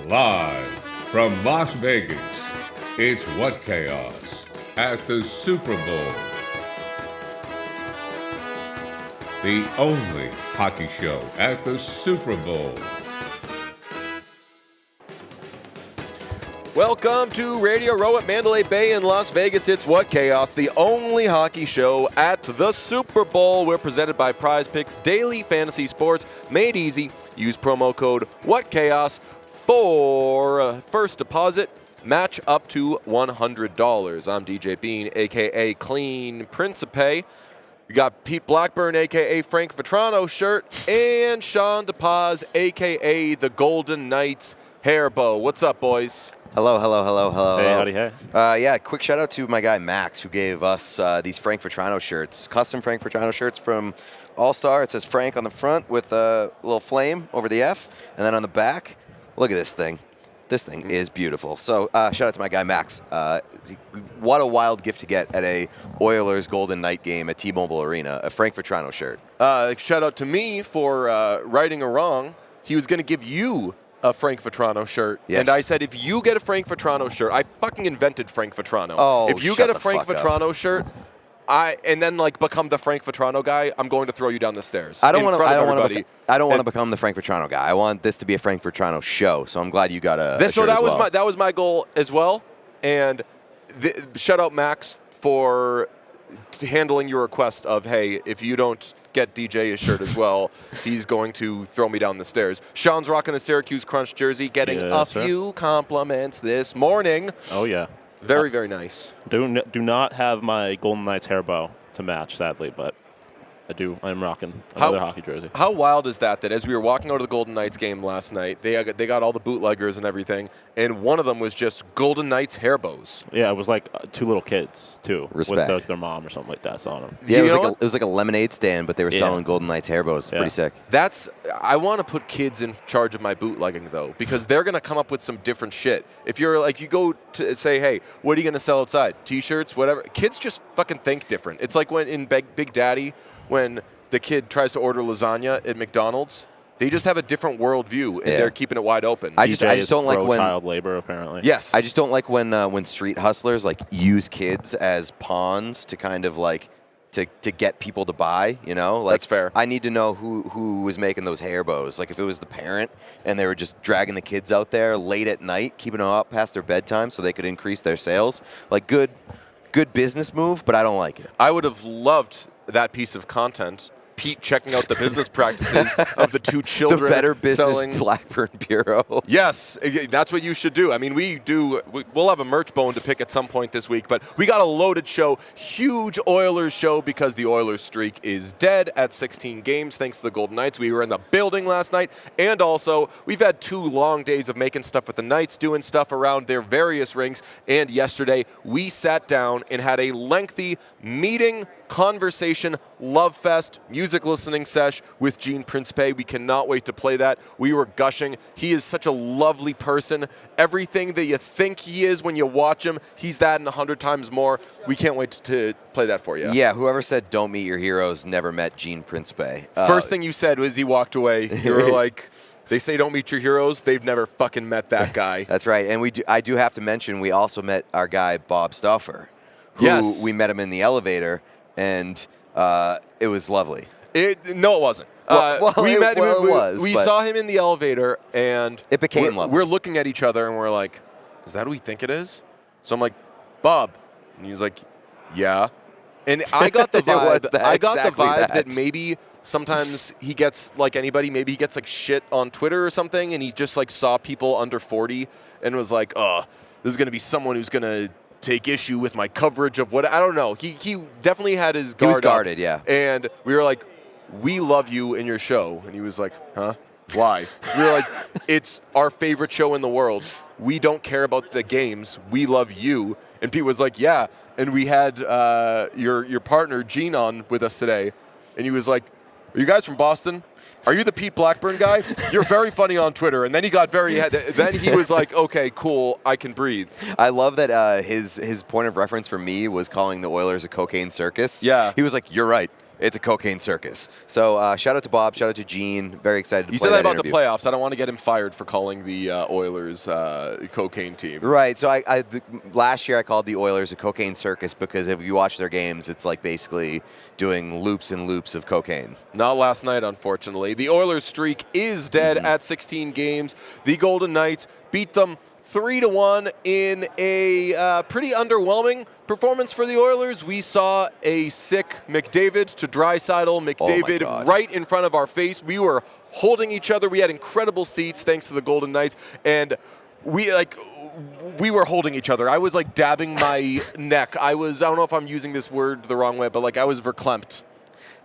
Live from Las Vegas, it's What Chaos at the Super Bowl. The only hockey show at the Super Bowl. Welcome to Radio Row at Mandalay Bay in Las Vegas. It's What Chaos, the only hockey show at the Super Bowl. We're presented by Prize Picks, daily fantasy sports made easy. Use promo code WhatChaos for first deposit. Match up to $100. I'm DJ Bean, a.k.a. Clean Principe. We got Pete Blackburn, a.k.a. Frank Vetrano shirt, and Sean DePaz, a.k.a. the Golden Knights hair bow. What's up, boys? Hello. Hey, howdy, hey. Yeah, quick shout out to my guy Max, who gave us these Frank Vetrano shirts, custom Frank Vetrano shirts from All-Star. It says Frank on the front with a little flame over the F, and then on the back, look at this thing. This thing is beautiful. So shout out to my guy Max. What a wild gift to get at a Oilers Golden Knight game at T-Mobile Arena, a Frank Vetrano shirt. Shout out to me for righting a wrong. He was going to give you a Frank Vetrano shirt. Yes. And I said, if you get a Frank Vetrano shirt, I fucking invented Frank Vetrano. Oh, if you get a Frank Vetrano shirt, and then become the Frank Vetrano guy, I'm going to throw you down the stairs. I don't want to become the Frank Vetrano guy. I want this to be a Frank Vetrano show. So I'm glad you got a shirt so that as was well. that was my goal as well. And shout out Max for handling your request of, hey, if you don't get DJ a shirt as well, he's going to throw me down the stairs. Sean's rocking the Syracuse Crunch jersey, getting few compliments this morning. Oh, yeah. Very, very nice. Do not have my Golden Knights hair bow to match, sadly, but I'm rocking another hockey jersey. How wild is that as we were walking out of the Golden Knights game last night, they got all the bootleggers and everything, and one of them was just Golden Knights hair bows. Yeah, it was like two little kids, too. Respect. With their mom or something like that on them. Yeah, it was like a lemonade stand, but they were selling Golden Knights hair bows. Pretty sick. I want to put kids in charge of my bootlegging, though, because they're going to come up with some different shit. If you're you go to say, hey, what are you going to sell outside? T-shirts, whatever. Kids just fucking think different. It's like when in Big Daddy, when the kid tries to order lasagna at McDonald's, they just have a different worldview, and they're keeping it wide open. I just don't like when child labor, apparently. Yes. I just don't like when street hustlers use kids as pawns to kind of to get people to buy. That's fair. I need to know who was making those hair bows. If it was the parent and they were just dragging the kids out there late at night, keeping them up past their bedtime so they could increase their sales. Good business move, but I don't like it. I would have loved that piece of content. Pete checking out the business practices of the two children. The Better Business selling. Blackburn Bureau. Yes, that's what you should do. I mean, we'll have a merch bone to pick at some point this week, but we got a loaded show, huge Oilers show because the Oilers streak is dead at 16 games thanks to the Golden Knights. We were in the building last night, and also we've had 2 long days of making stuff with the Knights, doing stuff around their various rinks, and yesterday we sat down and had a lengthy meeting, conversation, love fest, music listening sesh with Gene Principe. We cannot wait to play that. We were gushing. He is such a lovely person. Everything that you think he is when you watch him, he's that and 100 times more. We can't wait to play that for you. Yeah, whoever said don't meet your heroes never met Gene Principe. First thing you said was he walked away. You were like, they say don't meet your heroes. They've never fucking met that guy. That's right. And I do have to mention we also met our guy Bob Stauffer. Yes. We met him in the elevator. And it was lovely. No, it wasn't. We saw him in the elevator, and it became lovely. We're looking at each other, and we're like, is that who we think it is? So I'm like, Bob. And he's like, yeah. And I got the vibe. That maybe sometimes he gets, like anybody, maybe he gets shit on Twitter or something, and he just saw people under 40 and was like, oh, this is going to be someone who's going to take issue with my coverage of what I don't know. He definitely had his guard. He was guarded, yeah. And we were like, we love you in your show. And he was like, huh? Why? We were like, it's our favorite show in the world. We don't care about the games. We love you. And Pete was like, yeah. And we had your partner, Gene, on with us today. And he was like, are you guys from Boston? Are you the Pete Blackburn guy? You're very funny on Twitter. And then he got then he was like, okay, cool, I can breathe. I love that his point of reference for me was calling the Oilers a cocaine circus. Yeah. He was like, you're right. It's a cocaine circus. So shout out to Bob. Shout out to Gene. Very excited to play He said that about interview. the playoffs. I don't want to get him fired for calling the Oilers cocaine team. Right. So last year I called the Oilers a cocaine circus because if you watch their games, it's like basically doing loops and loops of cocaine. Not last night, unfortunately. The Oilers streak is dead at 16 games. The Golden Knights beat them 3-1 in a pretty underwhelming performance for the Oilers. We saw a sick McDavid to Draisaitl. McDavid right in front of our face. We were holding each other. We had incredible seats thanks to the Golden Knights, and we were holding each other. I was like dabbing my neck. I don't know if I'm using this word the wrong way, but like I was verklempt.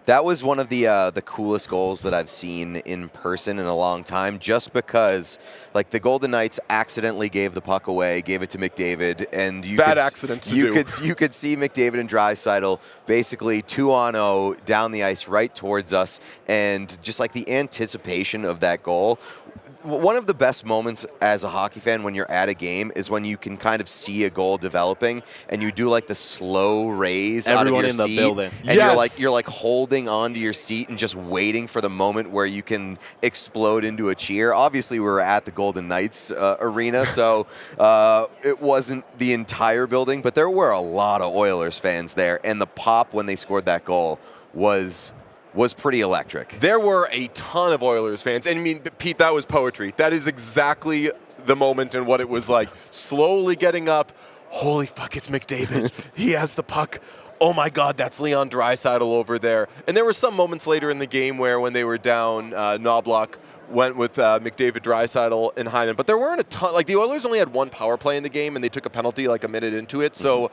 That was one of the coolest goals that I've seen in person in a long time, just because like the Golden Knights accidentally gave the puck away, gave it to McDavid, and you could see McDavid and Draisaitl basically 2-on-0 down the ice right towards us, and just like the anticipation of that goal. One of the best moments as a hockey fan when you're at a game is when you can kind of see a goal developing and you do like the slow raise out of your seat. Everyone in the building. And you're like holding onto your seat and just waiting for the moment where you can explode into a cheer. Obviously, we were at the Golden Knights arena, so it wasn't the entire building, but there were a lot of Oilers fans there, and the pop when they scored that goal was pretty electric. There were a ton of Oilers fans. And I mean, Pete, that was poetry. That is exactly the moment and what it was like. Slowly getting up. Holy fuck, it's McDavid. He has the puck. Oh my God, that's Leon Draisaitl over there. And there were some moments later in the game where when they were down, Knobloch went with McDavid, Draisaitl, and Hyman. But there weren't a ton. Like the Oilers only had one power play in the game, and they took a penalty like a minute into it. So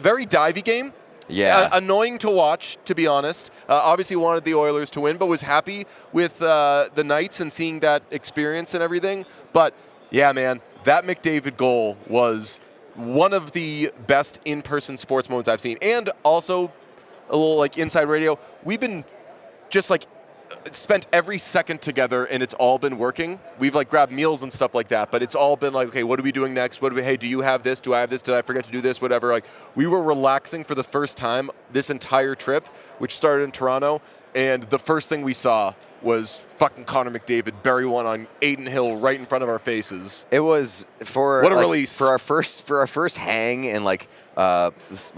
very divey game. Yeah. Annoying to watch, to be honest. Obviously wanted the Oilers to win, but was happy with the Knights and seeing that experience and everything. But, yeah, man, that McDavid goal was one of the best in-person sports moments I've seen. And also, a little, like, inside radio, we've been just, like, spent every second together, and it's all been working. We've like grabbed meals and stuff like that, but it's all been like, okay, what are we doing next? Hey, do you have this? Do I have this? Did I forget to do this? Whatever. Like we were relaxing for the first time this entire trip, which started in Toronto, and the first thing we saw was fucking Connor McDavid bury one on Adin Hill right in front of our faces. It was what a release for our first hang and this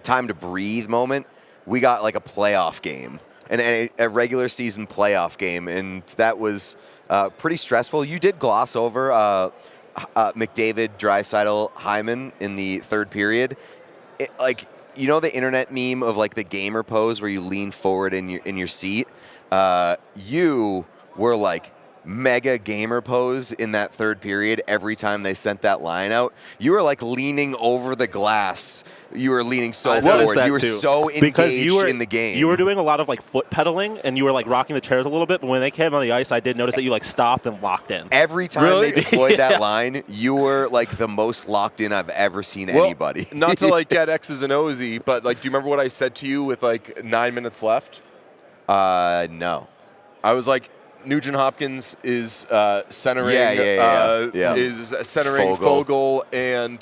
time to breathe moment. We got like a playoff game. And a regular season playoff game, and that was pretty stressful. You did gloss over McDavid, Draisaitl, Hyman in the third period. You know the internet meme of like the gamer pose where you lean forward in your seat? You were like mega gamer pose in that third period every time they sent that line out. You were like leaning over the glass. You were leaning so forward. You were so engaged in the game. You were doing a lot of like foot pedaling, and you were like rocking the chairs a little bit. But when they came on the ice, I did notice that you like stopped and locked in. Every time they deployed that line, you were like the most locked in I've ever seen anybody. Not to like get X's and O's, but like, do you remember what I said to you with like 9 minutes left? No. I was like, Nugent Hopkins is centering Fogle and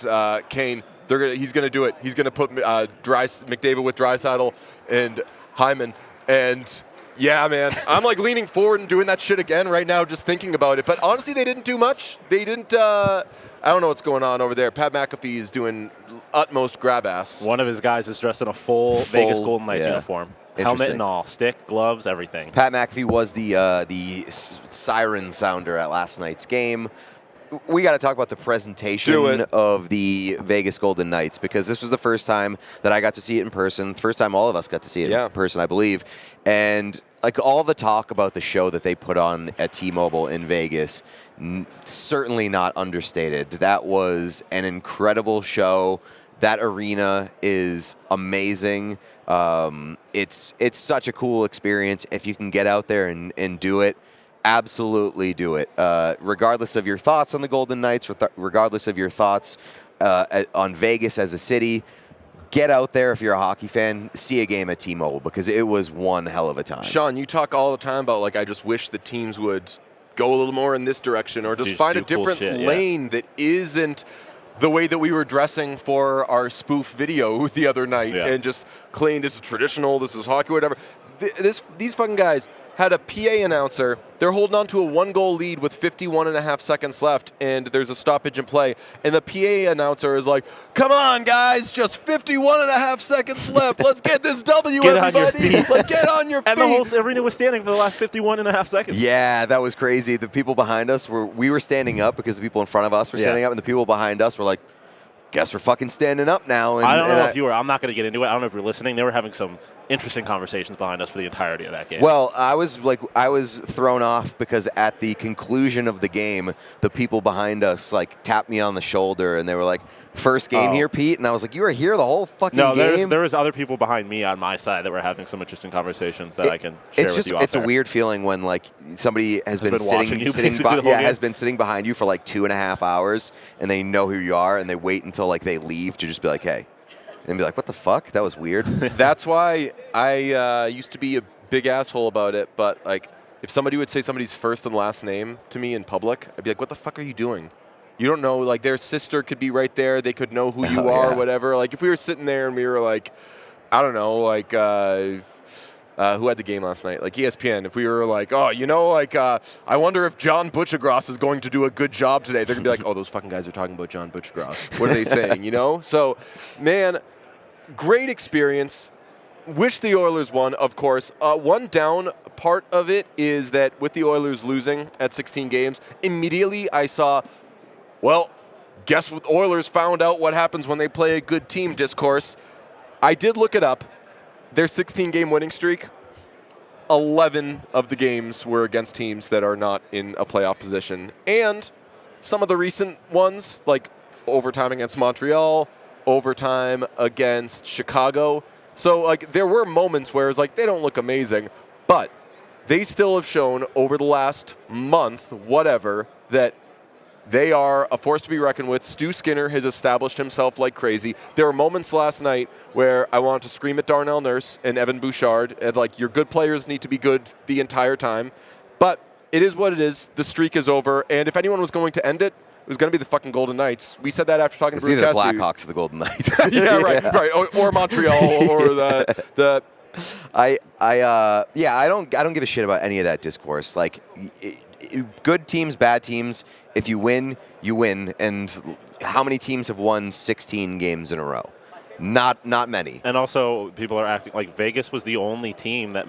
Kane. He's gonna do it. He's gonna put McDavid with Draisaitl and Hyman. And yeah, man, I'm like leaning forward and doing that shit again right now, just thinking about it. But honestly, they didn't do much. They didn't. I don't know what's going on over there. Pat McAfee is doing utmost grab ass. One of his guys is dressed in a full Vegas Golden Knights uniform. Helmet and all, stick, gloves, everything. Pat McAfee was the siren sounder at last night's game. We got to talk about the presentation of the Vegas Golden Knights, because this was the first time that I got to see it in person. First time all of us got to see it in person, I believe. And like all the talk about the show that they put on at T-Mobile in Vegas, certainly not understated. That was an incredible show. That arena is amazing. It's such a cool experience if you can get out there and do it. absolutely do it. Regardless of your thoughts on the Golden Knights, regardless of your thoughts on Vegas as a city, get out there if you're a hockey fan, see a game at T-Mobile because it was one hell of a time. Sean, you talk all the time about, like, I just wish the teams would go a little more in this direction or just find a different lane that isn't the way that we were dressing for our spoof video the other night and just claim this is traditional, this is hockey, whatever. These fucking guys had a PA announcer. They're holding on to a 1-goal lead with 51.5 seconds left, and there's a stoppage in play. And the PA announcer is like, come on, guys, just 51.5 seconds left. Let's get this W, everybody. Like, get on your feet. And the whole arena was standing for the last 51.5 seconds. Yeah, that was crazy. The people behind us, we were standing up because the people in front of us were standing up, and the people behind us were like, guess we're fucking standing up now. And, I don't know if you were. I'm not going to get into it. I don't know if you're listening. They were having some interesting conversations behind us for the entirety of that game. Well, I was thrown off because at the conclusion of the game, the people behind us like tapped me on the shoulder and they were like, "First game here, Pete," and I was like, "You were here the whole fucking game." No, there was other people behind me on my side that were having some interesting conversations that I can share with you. It's a weird feeling when like somebody has been sitting behind you for like 2.5 hours and they know who you are and they wait until like they leave to just be like, "Hey," and be like, "What the fuck? That was weird." That's why I used to be a big asshole about it, but like if somebody would say somebody's first and last name to me in public, I'd be like, "What the fuck are you doing?" You don't know, like, their sister could be right there. They could know who you are or whatever. Like, if we were sitting there and we were like, I don't know, like, who had the game last night? Like, ESPN. If we were like, oh, you know, like, I wonder if John Butchergross is going to do a good job today. They're going to be like, oh, those fucking guys are talking about John Butchergross. What are they saying, you know? So, man, great experience. Wish the Oilers won, of course. One down part of it is that with the Oilers losing at 16 games, immediately I saw, well, guess what? Oilers found out what happens when they play a good team discourse. I did look it up. Their 16-game winning streak, 11 of the games were against teams that are not in a playoff position. And some of the recent ones, like overtime against Montreal, overtime against Chicago. So, like, there were moments where it's like they don't look amazing, but they still have shown over the last month, whatever, that they are a force to be reckoned with. Stu Skinner has established himself like crazy. There were moments last night where I wanted to scream at Darnell Nurse and Evan Bouchard, and like, your good players need to be good the entire time. But it is what it is. The streak is over, and if anyone was going to end it, it was going to be the fucking Golden Knights. We said that after talking to Bruce Cassidy. It's either the Blackhawks or the Golden Knights. Yeah, right. Or Montreal, or the. I don't give a shit about any of that discourse. Like, good teams, bad teams. If you win, you win. And how many teams have won 16 games in a row? Not many. And also, people are acting like Vegas was the only team that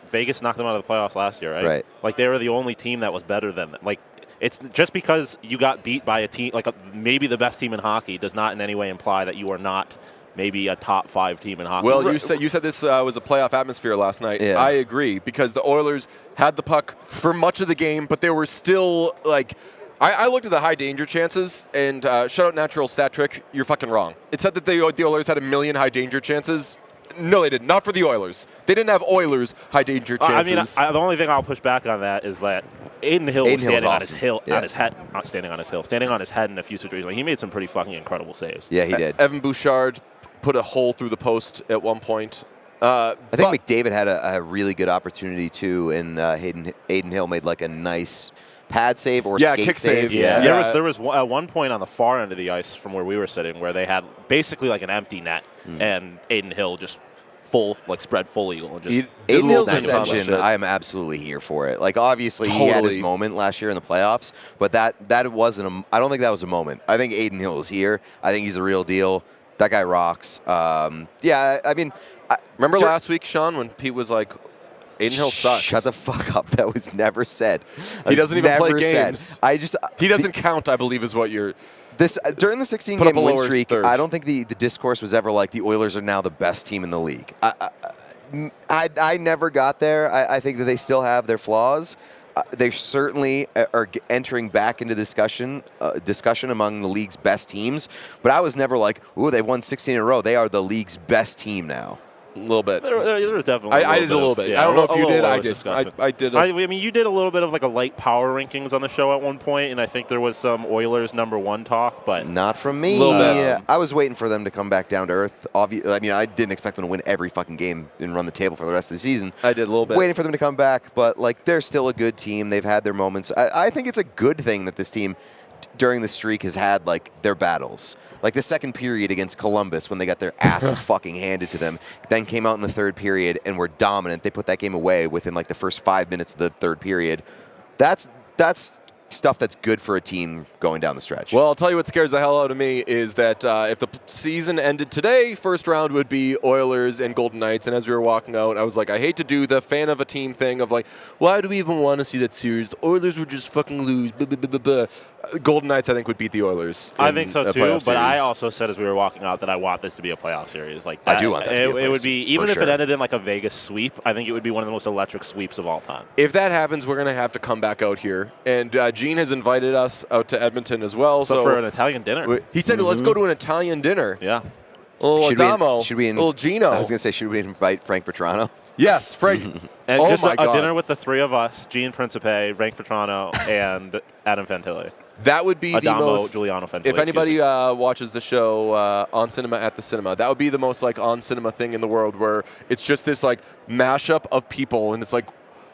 Vegas knocked them out of the playoffs last year, right? Right. Like, they were the only team that was better than them. Like, it's just because you got beat by a team, like maybe the best team in hockey, does not in any way imply that you are not maybe a top 5 team in hockey. Well, you said this was a playoff atmosphere last night. Yeah. I agree, because the Oilers had the puck for much of the game, but there were still, like, I looked at the high danger chances, and shout out Natural Stat Trick, you're fucking wrong. It said that the Oilers had 1 million high danger chances. No, they didn't. Not for the Oilers. They didn't have Oilers high danger chances. The only thing I'll push back on that is that Adin Hill was standing on his head, not standing on his hill, standing on his head in a few situations. Like, he made some pretty fucking incredible saves. Yeah, he did. Evan Bouchard put a hole through the post at one point. I think McDavid had a really good opportunity too, and Adin Hill made like a nice pad save or skate kick save. Yeah. There was at one point on the far end of the ice from where we were sitting where they had basically like an empty net, and Adin Hill just spread full eagle and just Adin Hill's ascension. I am absolutely here for it. Like, obviously he had his moment last year in the playoffs, but that wasn't I don't think that was a moment. I think Adin Hill is here. I think he's the real deal. That guy rocks. Remember last week, Sean, when Pete was like, Adin Hill sucks. Shut the fuck up. That was never said. He doesn't even play games. Said. He doesn't count, I believe, is what you're... During the 16-game win streak, I don't think the discourse was ever like the Oilers are now the best team in the league. I never got there. I think that they still have their flaws. They certainly are entering back into discussion among the league's best teams. But I was never like, ooh, they've won 16 in a row. They are the league's best team now. A little bit. There was definitely. I did a little bit. I don't know if you did. I did. I did. I mean, you did a little bit of like a light power rankings on the show at one point, and I think there was some Oilers #1 talk, but not from me. I was waiting for them to come back down to earth. I mean, I didn't expect them to win every fucking game and run the table for the rest of the season. I did a little bit. Waiting for them to come back, but like they're still a good team. They've had their moments. I think it's a good thing that this team during the streak has had like their battles. Like the second period against Columbus when they got their asses fucking handed to them, then came out in the third period and were dominant. They put that game away within like the first 5 minutes of the third period. That's stuff that's good for a team going down the stretch. Well, I'll tell you what scares the hell out of me is that if the season ended today, first round would be Oilers and Golden Knights. And as we were walking out, I was like, I hate to do the fan of a team thing of like, why do we even want to see that series? The Oilers would just fucking lose. Blah, blah, blah, blah. Golden Knights, I think, would beat the Oilers. I think so too, but I also said as we were walking out that I want this to be a playoff series. Like that, I do want that to be a playoff It would be, even if sure. it ended in like a Vegas sweep, I think it would be one of the most electric sweeps of all time. If that happens, we're going to have to come back out here. And Gene has invited us out to Edmonton as well. So for an Italian dinner. He said, let's go to an Italian dinner. Yeah. A little Adamo, little Gino. I was going to say, should we invite Frank Vetrano? Yes, Frank. And oh just my a God. dinner with the three of us, Gene Principe, Frank Vetrano, and Adam Fantilli. That would be Adamo, the most. Giuliano Fantilli, if anybody watches the show on Cinema at the Cinema, that would be the most like on cinema thing in the world, where it's just this like mashup of people, and it's like,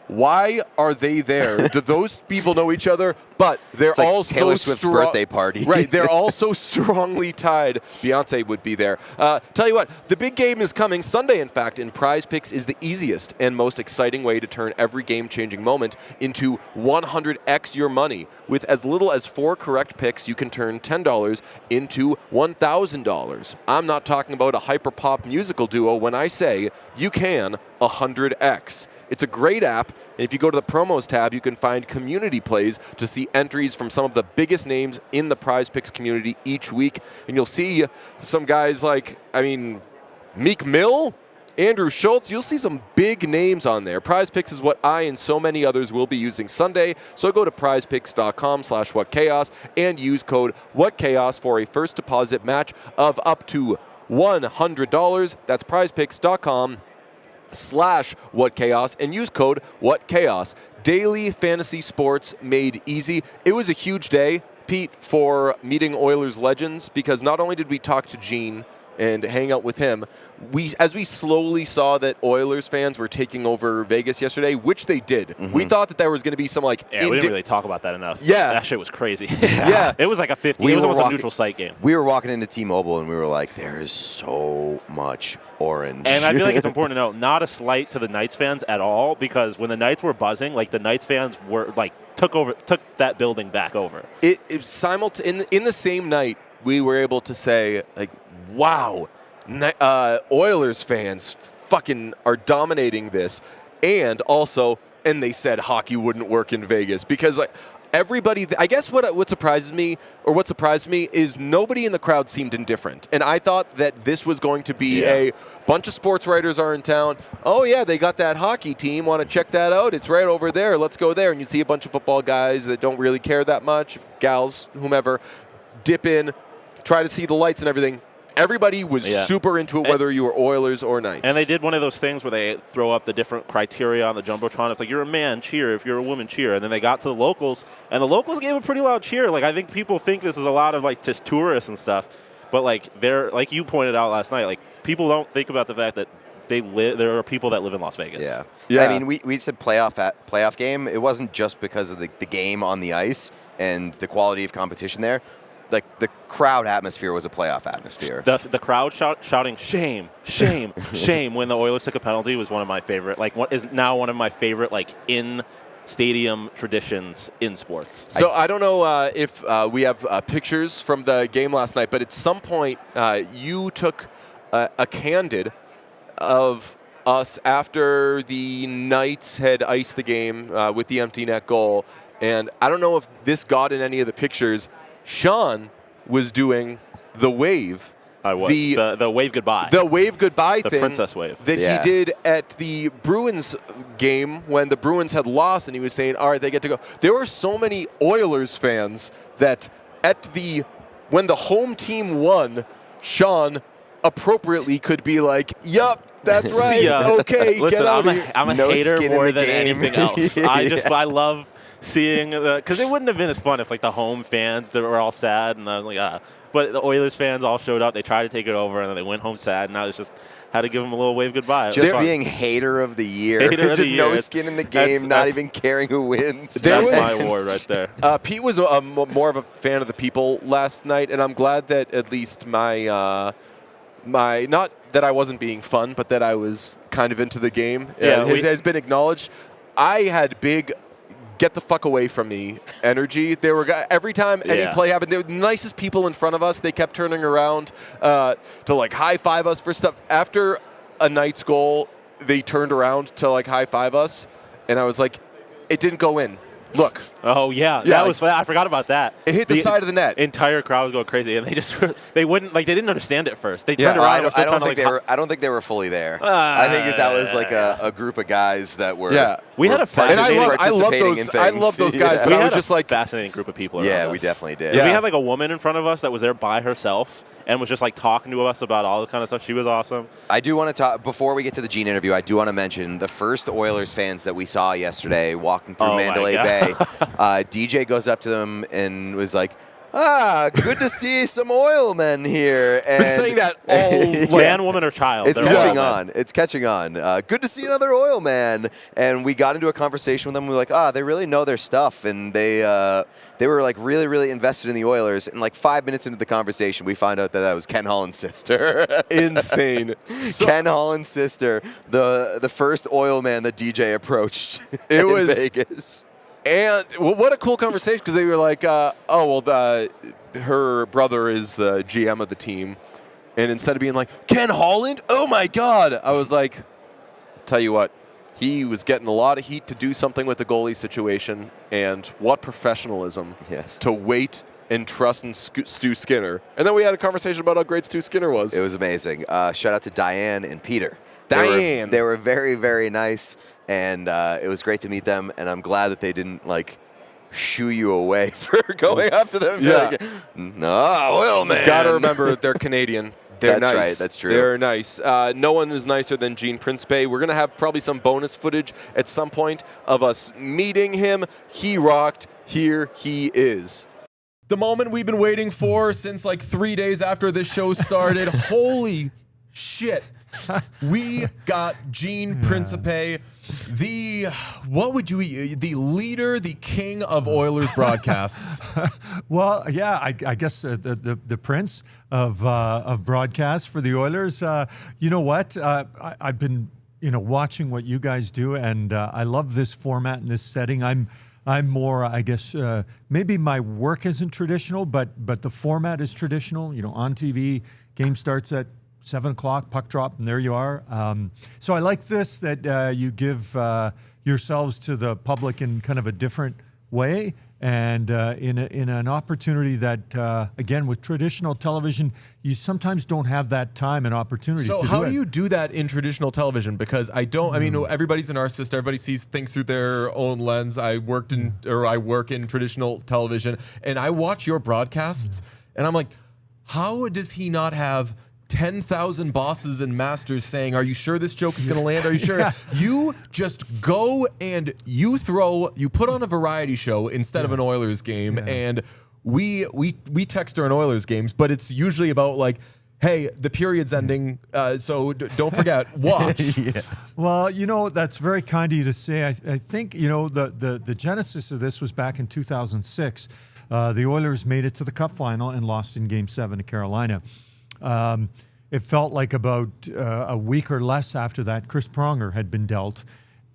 why are they there? Do those people know each other? But they're like all Taylor so Swift's birthday party. Right, they're all so strongly tied. Beyonce would be there. Tell you what, the big game is coming Sunday, in fact, and Prize Picks is the easiest and most exciting way to turn every game-changing moment into 100x your money. With as little as 4 correct picks, you can turn $10 into $1,000. I'm not talking about a hyper-pop musical duo when I say you can 100x. It's a great app, and if you go to the promos tab, you can find community plays to see entries from some of the biggest names in the Prize Picks community each week. And you'll see some guys like, Meek Mill, Andrew Schultz. You'll see some big names on there. Prize Picks is what I and so many others will be using Sunday. So go to prizepicks.com/whatchaos and use code whatchaos for a first deposit match of up to $100. That's prizepicks.com/whatchaos and use code whatchaos. Daily fantasy sports made easy. It was a huge day, Pete, for meeting Oilers legends, because not only did we talk to Gene and hang out with him, as we slowly saw that Oilers fans were taking over Vegas yesterday, which they did. Mm-hmm. We thought that there was going to be some like... Yeah, we didn't really talk about that enough. Yeah. That shit was crazy. Yeah. It was like a 50. It was almost a neutral site game. We were walking into T-Mobile and we were like, there is so much orange. And I feel like it's important to note, not a slight to the Knights fans at all, because when the Knights were buzzing, like the Knights fans were like took that building back over. In the same night, we were able to say like, wow, Oilers fans fucking are dominating this. And also, and they said hockey wouldn't work in Vegas because like everybody, I guess what surprised me is nobody in the crowd seemed indifferent. And I thought that this was going to be a bunch of sports writers are in town. Oh yeah, they got that hockey team. Want to check that out? It's right over there. Let's go there. And you see a bunch of football guys that don't really care that much, gals, whomever, dip in, try to see the lights and everything. Everybody was super into it, whether you were Oilers or Knights. And they did one of those things where they throw up the different criteria on the Jumbotron. If like you're a man, cheer. If you're a woman, cheer. And then they got to the locals, and the locals gave a pretty loud cheer. Like I think people think this is a lot of like just tourists and stuff, but like they're like you pointed out last night. Like people don't think about the fact that there are people that live in Las Vegas. Yeah. I mean, we said playoff game. It wasn't just because of the game on the ice and the quality of competition there. Like the crowd atmosphere was a playoff atmosphere. The crowd shouting shame, shame, shame when the Oilers took a penalty was one of my favorite. Like what is now one of my favorite like in stadium traditions in sports. So I don't know if we have pictures from the game last night, but at some point you took a candid of us after the Knights had iced the game with the empty net goal, and I don't know if this got in any of the pictures. Sean was doing the wave. I was. The wave goodbye. The wave goodbye thing. The princess wave. That he did at the Bruins game when the Bruins had lost, and he was saying, all right, they get to go. There were so many Oilers fans that when the home team won, Sean appropriately could be like, yup, That's right. See ya. Okay, Listen, get out of here. I'm a No hater skin in more the than game. anything else. I love seeing because it wouldn't have been as fun if like the home fans that were all sad and I was like but the Oilers fans all showed up. They tried to take it over and then they went home sad. And I was just had to give them a little wave goodbye. Just being hater of the year. Hater of just the no year. skin in the game, not even caring who wins. That's my award right there. Pete was more of a fan of the people last night, and I'm glad that at least my not that I wasn't being fun, but that I was kind of into the game has been acknowledged. I had big get the fuck away from me energy. There were every time any play happened, they were the nicest people in front of us. They kept turning around to like high five us for stuff. After a Knights goal, they turned around to like high five us, and I was like, it didn't go in. Look. Oh yeah, that was. I forgot about that. It hit the side of the net. Entire crowd was going crazy, and they didn't understand it first. They turned around. I don't think they were fully there. I think that was like a group of guys that were. Yeah, we had a fascinating. I love those guys. But I was just like fascinating group of people. Yeah, we definitely did. Yeah. We had like a woman in front of us that was there by herself and was just like talking to us about all this kind of stuff. She was awesome. I do want to talk before we get to the Gene interview. I do want to mention the first Oilers fans that we saw yesterday walking through Mandalay Bay. DJ goes up to them and was like, good to see some oil men here. And been saying that all man, woman, or child. It's catching on. It's catching on. Good to see another oil man. And we got into a conversation with them. We were like, they really know their stuff. And they were like really, really invested in the Oilers. And like 5 minutes into the conversation, we found out that was Ken Holland's sister. Insane. Ken Holland's sister, the first oil man that DJ approached in Vegas. And what a cool conversation, because they were like, her brother is the GM of the team. And instead of being like, Ken Holland? Oh, my God. I was like, tell you what, he was getting a lot of heat to do something with the goalie situation. And what professionalism to wait and trust in Stu Skinner. And then we had a conversation about how great Stu Skinner was. It was amazing. Shout out to Diane and Peter. Diane. They were very, very nice. And it was great to meet them, and I'm glad that they didn't, like, shoo you away for going up to them. Yeah. Like, no, oil man. Gotta remember, they're Canadian. They're nice. Right, that's true. They're nice. No one is nicer than Gene Principe. We're going to have probably some bonus footage at some point of us meeting him. He rocked. Here he is. The moment we've been waiting for since like 3 days after this show started. Holy shit. We got Gene Principe, the leader, the king of Oilers broadcasts. Well, yeah, I guess the prince of broadcast for the Oilers. You know what? I've been watching what you guys do, and I love this format and this setting. I'm more, I guess, maybe my work isn't traditional, but the format is traditional. On TV, game starts at 7 o'clock, puck drop, and there you are. So I like this, that you give yourselves to the public in kind of a different way, and in an opportunity that, again, with traditional television, you sometimes don't have that time and opportunity to do it. So how do you do that in traditional television? Because I mean, everybody's a narcissist. Everybody sees things through their own lens. I work in traditional television, and I watch your broadcasts, and I'm like, how does he not have 10,000 bosses and masters saying, are you sure this joke is going to land? Are you sure? You just go and you put on a variety show instead of an Oilers game. And we text during Oilers games, but it's usually about like, hey, the period's ending, so don't forget, watch. Yes. Well, that's very kind of you to say. I think, the genesis of this was back in 2006. The Oilers made it to the Cup final and lost in Game 7 to Carolina. It felt like about a week or less after that, Chris Pronger had been dealt,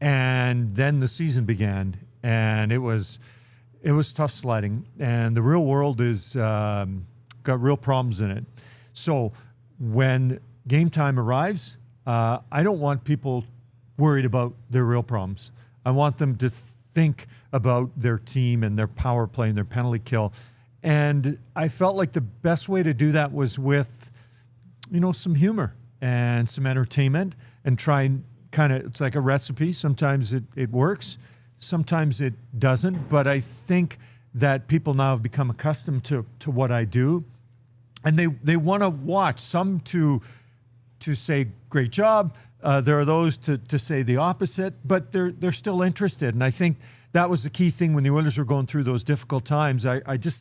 and then the season began, and it was tough sledding, and the real world is got real problems in it. So when game time arrives, I don't want people worried about their real problems. I want them to think about their team and their power play and their penalty kill, and I felt like the best way to do that was with some humor and some entertainment, and try and it's like a recipe. Sometimes it works, sometimes it doesn't. But I think that people now have become accustomed to what I do, and they want to watch. Some to say great job, There are those to say the opposite, but they're still interested. And I think that was the key thing when the Oilers were going through those difficult times. I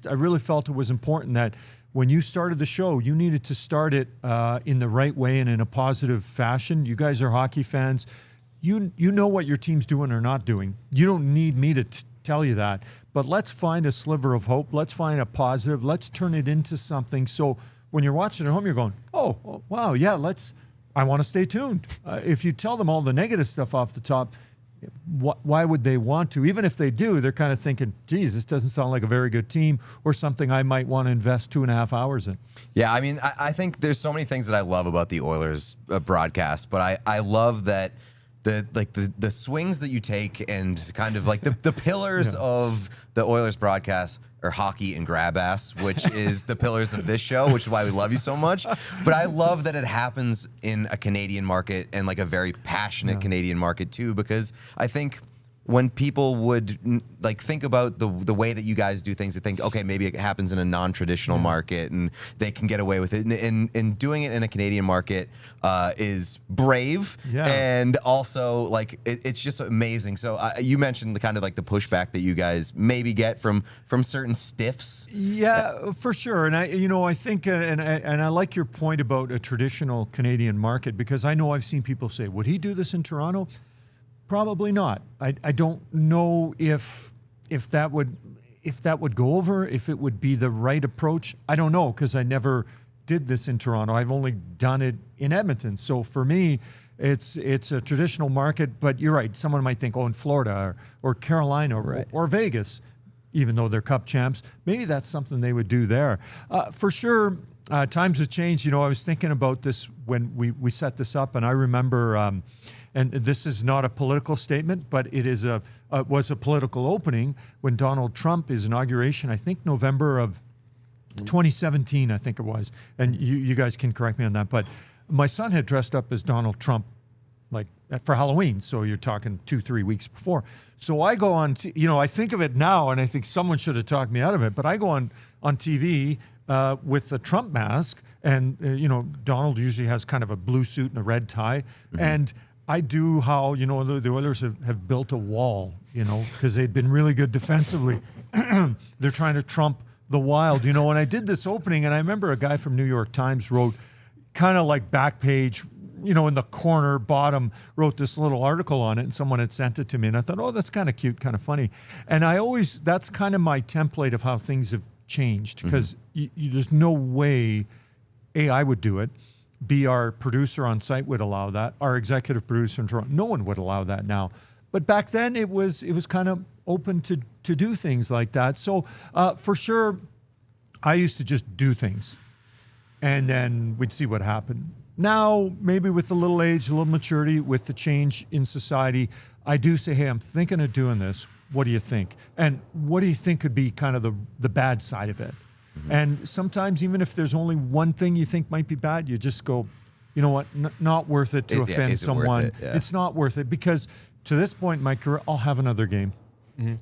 really felt it was important that when you started the show, you needed to start it in the right way and in a positive fashion. You guys are hockey fans. You know what your team's doing or not doing. You don't need me to tell you that. But let's find a sliver of hope. Let's find a positive. Let's turn it into something. So when you're watching at home, you're going, oh wow, yeah, I want to stay tuned. If you tell them all the negative stuff off the top, why would they want to? Even if they do, they're kind of thinking, geez, this doesn't sound like a very good team or something I might want to invest 2.5 hours in. Yeah, I mean, I think there's so many things that I love about the Oilers broadcast, but I love that the swings that you take and kind of like the pillars of the Oilers broadcast are hockey and grab ass, which is the pillars of this show, which is why we love you so much. But I love that it happens in a Canadian market and like a very passionate Canadian market too, because I think when people would like think about the way that you guys do things, they think, okay, maybe it happens in a non-traditional market and they can get away with it. And doing it in a Canadian market is brave and also like it's just amazing. So you mentioned the kind of like the pushback that you guys maybe get from certain stiffs. Yeah, for sure. And I think and I like your point about a traditional Canadian market, because I know I've seen people say, would he do this in Toronto? Probably not. I don't know if that would go over, if it would be the right approach. I don't know, because I never did this in Toronto. I've only done it in Edmonton. So for me, it's a traditional market. But you're right. Someone might think, in Florida or Carolina or Vegas, even though they're Cup champs, maybe that's something they would do there. For sure, times have changed. I was thinking about this when we set this up, and I remember. And this is not a political statement, but it is was a political opening when Donald Trump, his inauguration, I think November of 2017, I think it was. And you guys can correct me on that. But my son had dressed up as Donald Trump, like for Halloween. So you're talking 2-3 weeks before. So I go on, I think of it now, and I think someone should have talked me out of it. But I go on TV with the Trump mask, and Donald usually has kind of a blue suit and a red tie, and I do how, the Oilers have built a wall, because they've been really good defensively. They're trying to trump the Wild, and I did this opening, and I remember a guy from New York Times wrote kind of like back page, in the corner bottom, wrote this little article on it, and someone had sent it to me, and I thought, that's kind of cute, kind of funny. And that's kind of my template of how things have changed, because there's no way I would do it. B, our producer on site would allow that. Our executive producer in Toronto, no one would allow that now. But back then, it was kind of open to do things like that. So for sure, I used to just do things, and then we'd see what happened. Now, maybe with a little age, a little maturity, with the change in society, I do say, hey, I'm thinking of doing this. What do you think? And what do you think could be kind of the bad side of it? And sometimes, even if there's only one thing you think might be bad, you just go, you know what, not worth it to offend someone. It's not worth it, because to this point in my career, I'll have another game.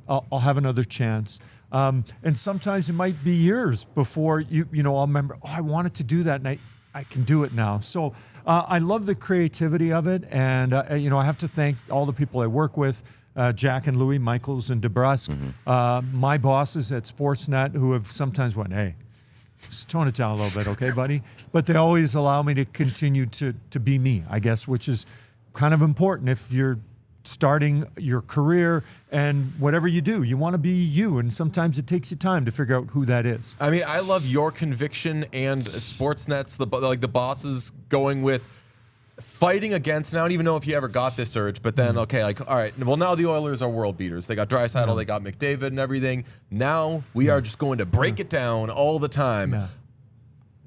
I'll have another chance. And sometimes it might be years before I'll remember, I wanted to do that, and I can do it now. So I love the creativity of it. And, I have to thank all the people I work with. Jack and Louis, Michaels and DeBrusque, my bosses at Sportsnet, who have sometimes went, hey, just tone it down a little bit, okay, buddy? But they always allow me to continue to be me, I guess, which is kind of important if you're starting your career, and whatever you do, you want to be you, and sometimes it takes you time to figure out who that is. I mean, I love your conviction and Sportsnet's, the bosses going with fighting against. I don't even know if you ever got this urge, but then all right, well, now the Oilers are world beaters. They got Draisaitl, they got McDavid and everything. Now we are just going to break it down all the time.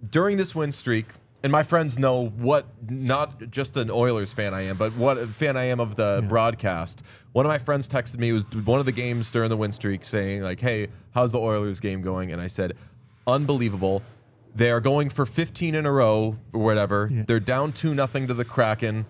During this win streak, and my friends know what, not just an Oilers fan I am, but what fan I am of the broadcast. One of my friends texted me, it was one of the games during the win streak, saying like, hey, how's the Oilers game going? And I said, unbelievable. They are going for 15 in a row or whatever. They're down 2-0 to the Kraken,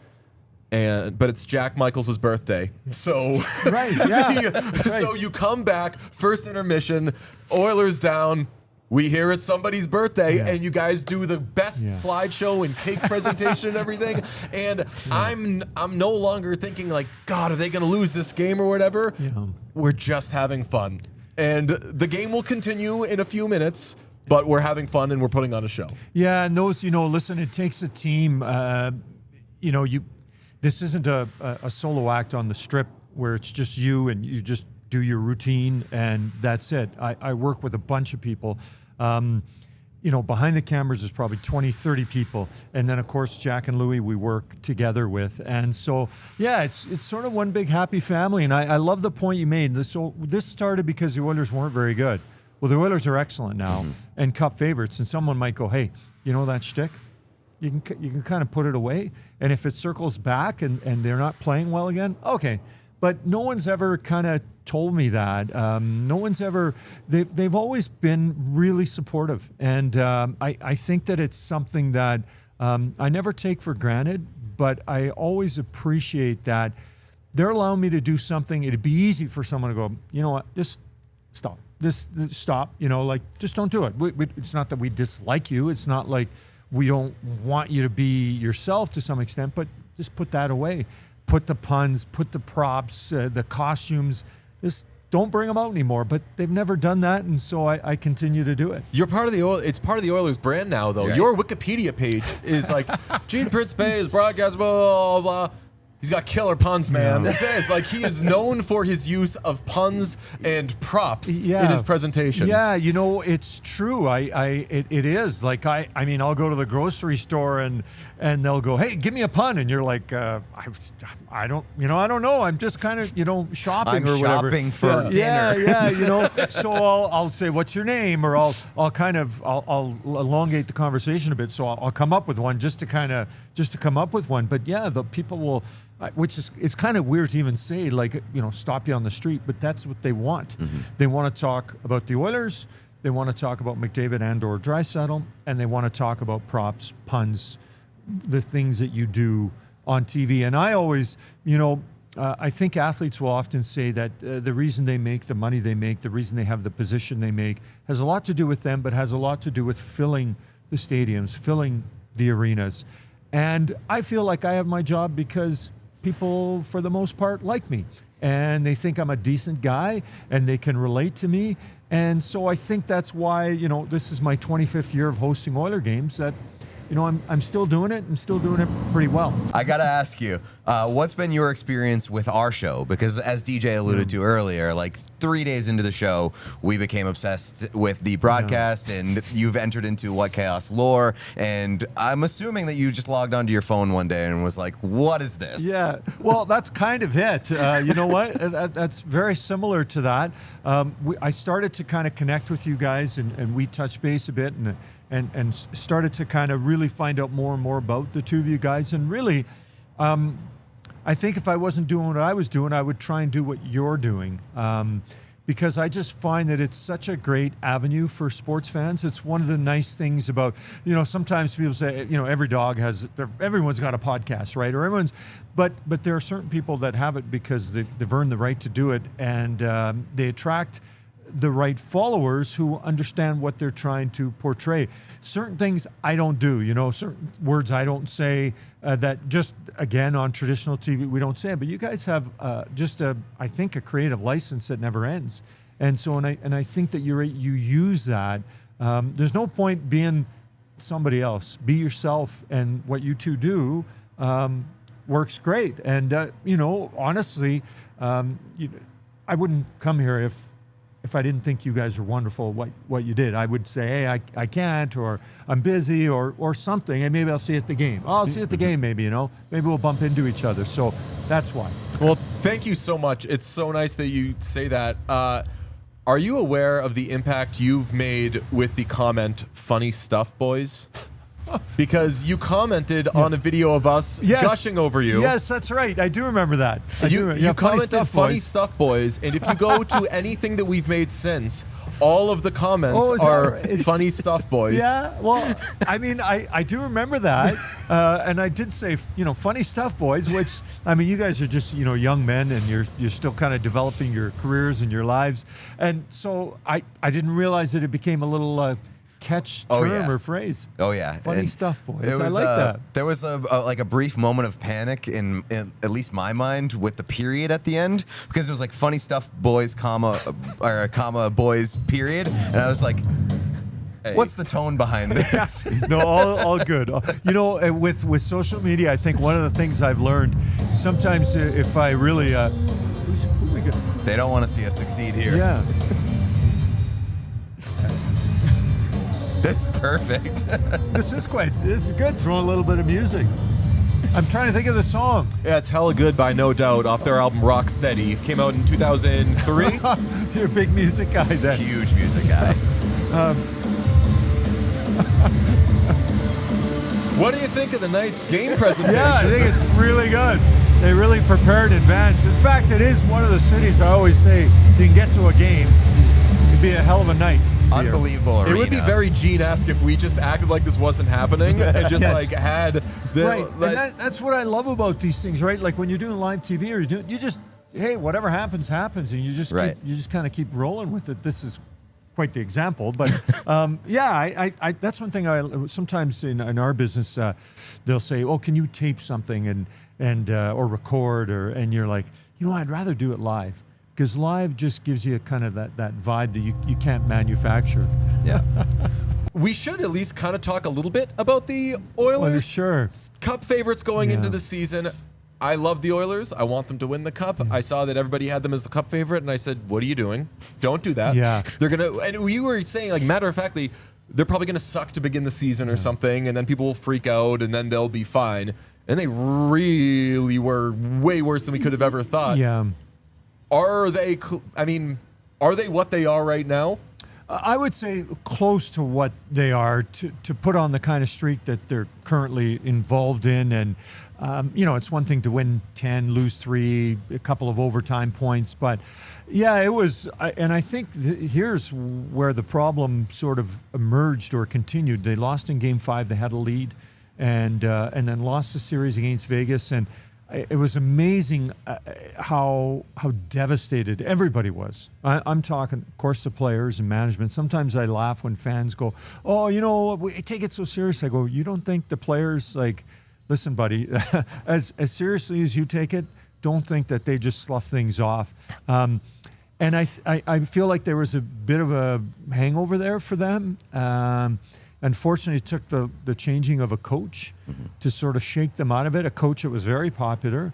but it's Jack Michaels' birthday. So so you come back, first intermission, Oilers down, we hear it's somebody's birthday, Yeah. and you guys do the best Yeah. slideshow and cake presentation and everything. And I'm no longer thinking like, God, are they going to lose this game or whatever? Yeah. We're just having fun. And the game will continue in a few minutes, but we're having fun and we're putting on a show. Yeah, and those, listen, it takes a team. This isn't a solo act on the strip where it's just you and you just do your routine and that's it. I work with a bunch of people. Behind the cameras is probably 20, 30 people. And then, of course, Jack and Louie we work together with. And so, yeah, it's sort of one big happy family. And I love the point you made. So this started because the Oilers weren't very good. Well, the Oilers are excellent now and cup favorites. And someone might go, hey, you know that shtick? You can kind of put it away. And if it circles back and they're not playing well again, okay. But no one's ever kind of told me that. No one's ever, they've always been really supportive. And I think that it's something that I never take for granted, but I always appreciate that they're allowing me to do something. It'd be easy for someone to go, you know what, just stop. Just stop, just don't do it. It's not that we dislike you. It's not like we don't want you to be yourself to some extent, but just put that away. Put the puns, put the props, the costumes. Just don't bring them out anymore. But they've never done that, and so I continue to do it. You're part of the It's part of the Oilers brand now, though. Right. Your Wikipedia page is like Gene Principe is broadcast, blah, blah, blah. He's got killer puns, man. Yeah. That's it. It's like he is known for his use of puns and props in his presentation. Yeah, it's true. It is. Like I'll go to the grocery store and they'll go, "Hey, give me a pun," and you're like, I don't know. I'm just kind of shopping I'm or whatever. shopping for dinner. Yeah. So I'll say, "What's your name?" Or I'll elongate the conversation a bit. So I'll come up with one just to come up with one. But yeah, the people will. Which is it's kind of weird to even say, like, stop you on the street, but that's what they want. Mm-hmm. They want to talk about the Oilers, they want to talk about McDavid and/or Draisaitl, and they want to talk about props, puns, the things that you do on TV. And I always, I think athletes will often say that the reason they make the money they make, the reason they have the position they make, has a lot to do with them, but has a lot to do with filling the stadiums, filling the arenas. And I feel like I have my job because people, for the most part, like me. And they think I'm a decent guy and they can relate to me. And so I think that's why, this is my 25th year of hosting Oiler games, that, I'm still doing it and still doing it pretty well. I got to ask you, what's been your experience with our show? Because as DJ alluded to earlier, like 3 days into the show, we became obsessed with the broadcast and you've entered into What Chaos lore. And I'm assuming that you just logged onto your phone one day and was like, what is this? Yeah, well, that's kind of it. You know what? That's very similar to that. I started to kind of connect with you guys and we touched base a bit and started to kind of really find out more and more about the two of you guys. And really, I think if I wasn't doing what I was doing, I would try and do what you're doing. Because I just find that it's such a great avenue for sports fans. It's one of the nice things about, sometimes people say, every dog everyone's got a podcast, right? Or but there are certain people that have it because they've earned the right to do it, and they attract the right followers who understand what they're trying to portray. Certain things I don't do, certain words I don't say that just, again, on traditional TV, we don't say it. But you guys have I think, a creative license that never ends. And so, and I think that you use that. There's no point being somebody else. Be yourself, and what you two do works great. And, honestly, I wouldn't come here if I didn't think you guys were wonderful what you did. I would say, hey, I can't, or I'm busy, or something, and maybe I'll see you at the game. I'll see you at the game, maybe, Maybe we'll bump into each other. So that's why. Well, thank you so much. It's so nice that you say that. Are you aware of the impact you've made with the comment, "Funny stuff, boys"? Because you commented on a video of us gushing over you. Yes, that's right. I do remember that. You commented funny stuff, boys, and if you go to anything that we've made since, all of the comments Oh, is that are right? funny stuff, boys. Yeah, well, I mean, I do remember that, and I did say, funny stuff, boys. Which, I mean, you guys are just, young men, and you're still kind of developing your careers and your lives, and so I didn't realize that it became a little catch term or phrase. Oh yeah, Funny and stuff, boys. I like that. There was a brief moment of panic in at least my mind with the period at the end, because it was like funny stuff, boys, comma boys, period, and I was like, what's the tone behind this? No, all good. With social media, I think one of the things I've learned, sometimes if I really, They don't want to see us succeed here. yeah. This is perfect. This is good. Throw a little bit of music. I'm trying to think of the song. Yeah, it's hella good by No Doubt off their album Rock Steady. Came out in 2003. You're a big music guy then. Huge music guy. What do you think of the night's game presentation? Yeah, I think it's really good. They really prepared in advance. In fact, it is one of the cities I always say, if you can get to a game, it'd be a hell of a night. Unbelievable arena. It would be very Gene-esque if we just acted like this wasn't happening and just Yes. had the Right, and that's what I love about these things, right? Like when you're doing live TV, or you just, hey, whatever happens, happens, and you just kind of keep rolling with it. This is quite the example, but I that's one thing. Sometimes in our business, they'll say, "Oh, can you tape something and or record?" And you're like, I'd rather do it live. Because live just gives you kind of that vibe that you can't manufacture. Yeah. We should at least kind of talk a little bit about the Oilers. Sure. Cup favorites going into the season. I love the Oilers. I want them to win the cup. I saw that everybody had them as the cup favorite, and I said, what are you doing? Don't do that. Yeah. They're going to, and you were saying, like, matter of factly, they're probably going to suck to begin the season or something, and then people will freak out, and then they'll be fine. And they really were way worse than we could have ever thought. Yeah. Are they what they are right now? I would say close to what they are to put on the kind of streak that they're currently involved in. And, it's one thing to win 10, lose 3, a couple of overtime points. But, yeah, it was – and I think here's where the problem sort of emerged or continued. They lost in Game 5. They had a lead and then lost the series against Vegas. And it was amazing how devastated everybody was. I'm talking, of course, the players and management. Sometimes I laugh when fans go, "Oh, we take it so serious." I go, "You don't think the players listen, buddy? as seriously as you take it, don't think that they just slough things off." And I feel like there was a bit of a hangover there for them. Unfortunately, it took the changing of a coach to sort of shake them out of it. A coach that was very popular,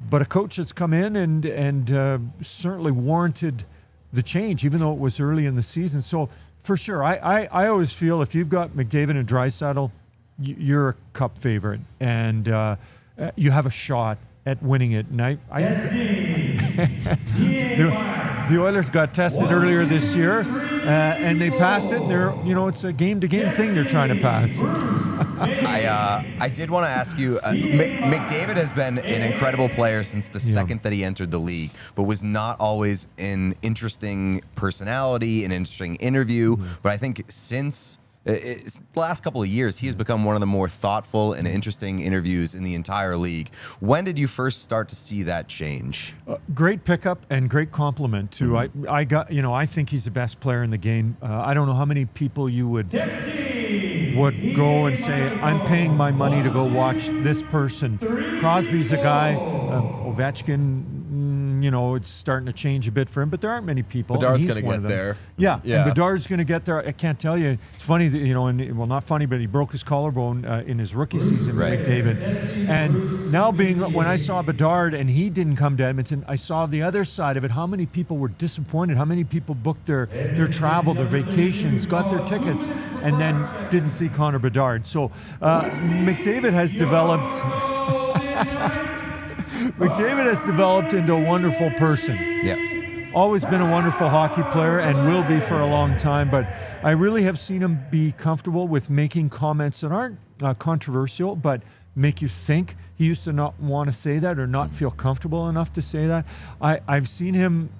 but a coach that's come in and certainly warranted the change, even though it was early in the season. So for sure, I always feel if you've got McDavid and Draisaitl, you're a cup favorite, and you have a shot at winning it. And the Oilers got tested earlier this year, and they passed it. And it's a game-to-game thing they're trying to pass. I did want to ask you, McDavid has been an incredible player since the second that he entered the league, but was not always an interesting personality, an interesting interview. But I think since the last couple of years, he has become one of the more thoughtful and interesting interviews in the entire league. When did you first start to see that change? Great pickup and great compliment too. I think he's the best player in the game. I don't know how many people you would go and say, "I'm paying my money to go watch this person." Crosby's a guy. Ovechkin, it's starting to change a bit for him, but there aren't many people. Bedard's going to get there. Yeah. And Bedard's going to get there. I can't tell you. It's funny that, not funny, but he broke his collarbone in his rookie season, McDavid. And now when I saw Bedard and he didn't come to Edmonton, I saw the other side of it. How many people were disappointed? How many people booked their travel, their vacations, got their tickets, and then didn't see Connor Bedard? So McDavid has developed... McDavid has developed into a wonderful person. Yeah. Always been a wonderful hockey player and will be for a long time, but I really have seen him be comfortable with making comments that aren't controversial, but make you think. He used to not want to say that or not feel comfortable enough to say that. I've seen him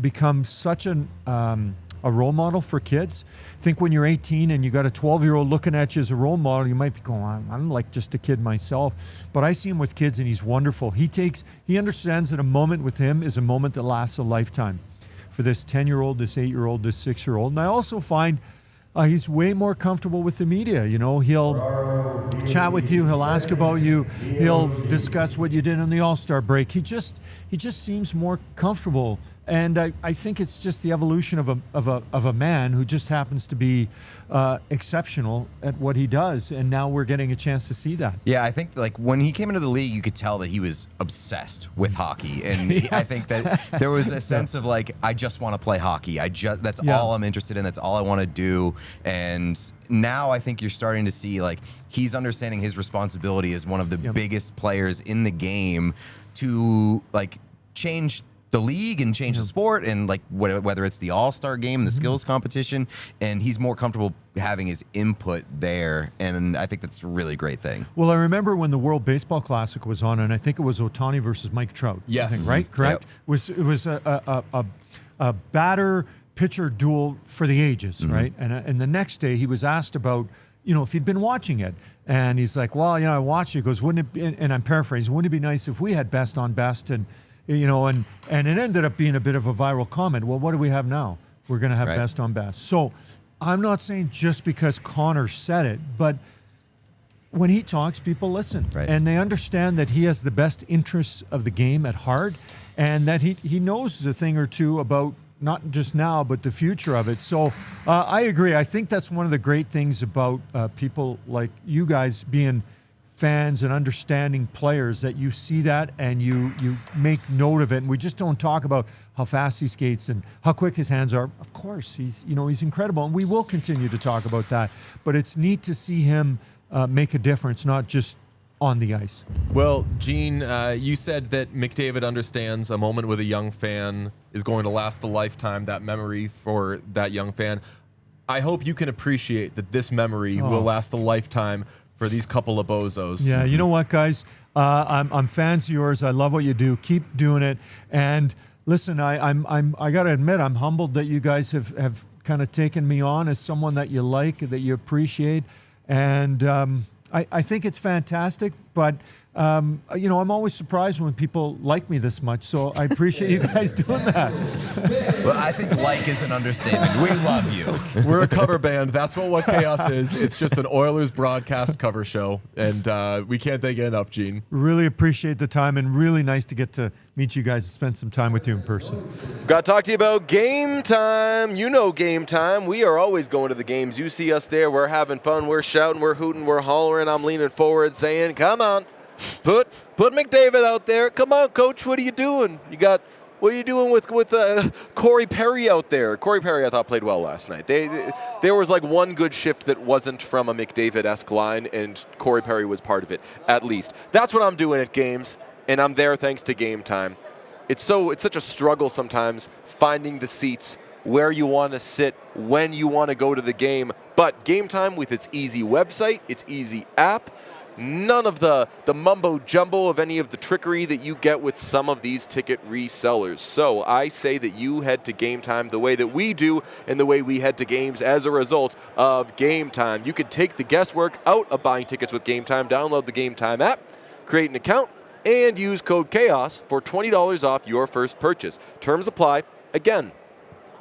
become such an a role model for kids. I think when you're 18 and you got a 12-year-old looking at you as a role model, you might be going, I'm like just a kid myself. But I see him with kids and he's wonderful. He understands that a moment with him is a moment that lasts a lifetime. For this 10-year-old, this 8-year-old, this 6-year-old. And I also find he's way more comfortable with the media. You know, he'll chat with you. He'll ask about you. He'll discuss what you did on the All-Star break. He just seems more comfortable. And I think it's just the evolution of a man who just happens to be exceptional at what he does. And now we're getting a chance to see that. Yeah, I think like when he came into the league, you could tell that he was obsessed with hockey, and I think that there was a sense of like, I just want to play hockey. That's all I'm interested in. That's all I want to do. And now I think you're starting to see like he's understanding his responsibility as one of the biggest players in the game to like change the league and change the sport, and like whether it's the All-Star game, the skills competition, and he's more comfortable having his input there, and I think that's a really great thing. Well, I remember when the World Baseball Classic was on, and I think it was Ohtani versus Mike Trout. Yes. I think, right? Correct? Yep. It was a batter-pitcher duel for the ages, right? And the next day he was asked about, you know, if he'd been watching it. And he's like, well, you know, I watched it. He goes, wouldn't it be, and I'm paraphrasing, wouldn't it be nice if we had best on best? And you know, and it ended up being a bit of a viral comment. Well, what do we have now? We're going to have best on best. So I'm not saying just because Connor said it, but when he talks, people listen. Right. And they understand that he has the best interests of the game at heart, and that he knows a thing or two about not just now, but the future of it. So I agree. I think that's one of the great things about people like you guys being fans and understanding players, that you see that and you make note of it. And we just don't talk about how fast he skates and how quick his hands are. Of course, he's incredible, and we will continue to talk about that. But it's neat to see him make a difference, not just on the ice. Well, Gene, you said that McDavid understands a moment with a young fan is going to last a lifetime, that memory for that young fan. I hope you can appreciate that this memory will last a lifetime for these couple of bozos. Yeah, you know what, guys? I'm fans of yours. I love what you do. Keep doing it. And listen, I got to admit, I'm humbled that you guys have kind of taken me on as someone that you like, that you appreciate. And I think it's fantastic. But, you know, I'm always surprised when people like me this much. So I appreciate you guys doing that. Well, I think like is an understatement. We love you. We're a cover band. That's what Chaos is. It's just an Oilers broadcast cover show. And we can't thank you enough, Gene. Really appreciate the time, and really nice to get to meet you guys and spend some time with you in person. Got to talk to you about Game Time. You know Game Time. We are always going to the games. You see us there. We're having fun. We're shouting. We're hooting. We're hollering. I'm leaning forward saying, come on. Put McDavid out there. Come on, Coach. What are you doing? What are you doing with Corey Perry out there? Corey Perry, I thought, played well last night. There was like one good shift that wasn't from a McDavid-esque line, and Corey Perry was part of it, at least. That's what I'm doing at games, and I'm there thanks to Game Time. It's such a struggle sometimes finding the seats, where you want to sit, when you want to go to the game. But Game Time, with its easy website, its easy app, none of the mumbo-jumbo of any of the trickery that you get with some of these ticket resellers. So I say that you head to Game Time the way that we do and the way we head to games as a result of Game Time. You can take the guesswork out of buying tickets with Game Time. Download the Game Time app, create an account, and use code CHAOS for $20 off your first purchase. Terms apply. Again,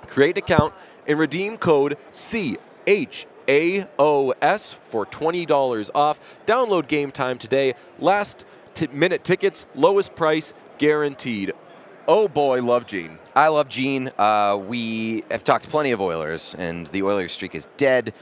create an account and redeem code CHAOS for $20 off. Download Game Time today. Last minute tickets, lowest price guaranteed. Oh boy, love Gene. I love Gene. We have talked plenty of Oilers, and the Oilers streak is dead.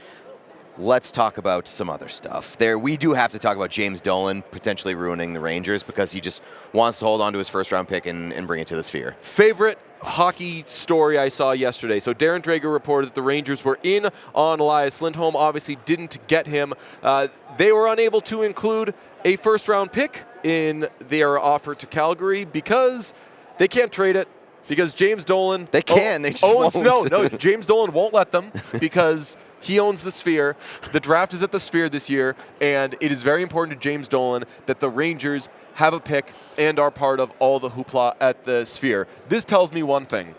Let's talk about some other stuff. We do have to talk about James Dolan potentially ruining the Rangers because he just wants to hold on to his first-round pick and bring it to the Sphere. Favorite hockey story I saw yesterday. So Darren Drager reported that the Rangers were in on Elias Lindholm. Obviously didn't get him. They were unable to include a first-round pick in their offer to Calgary because they can't trade it. Because James Dolan... They can. They just won't. No, James Dolan won't let them because he owns the Sphere. The draft is at the Sphere this year, and it is very important to James Dolan that the Rangers have a pick and are part of all the hoopla at the Sphere. This tells me one thing.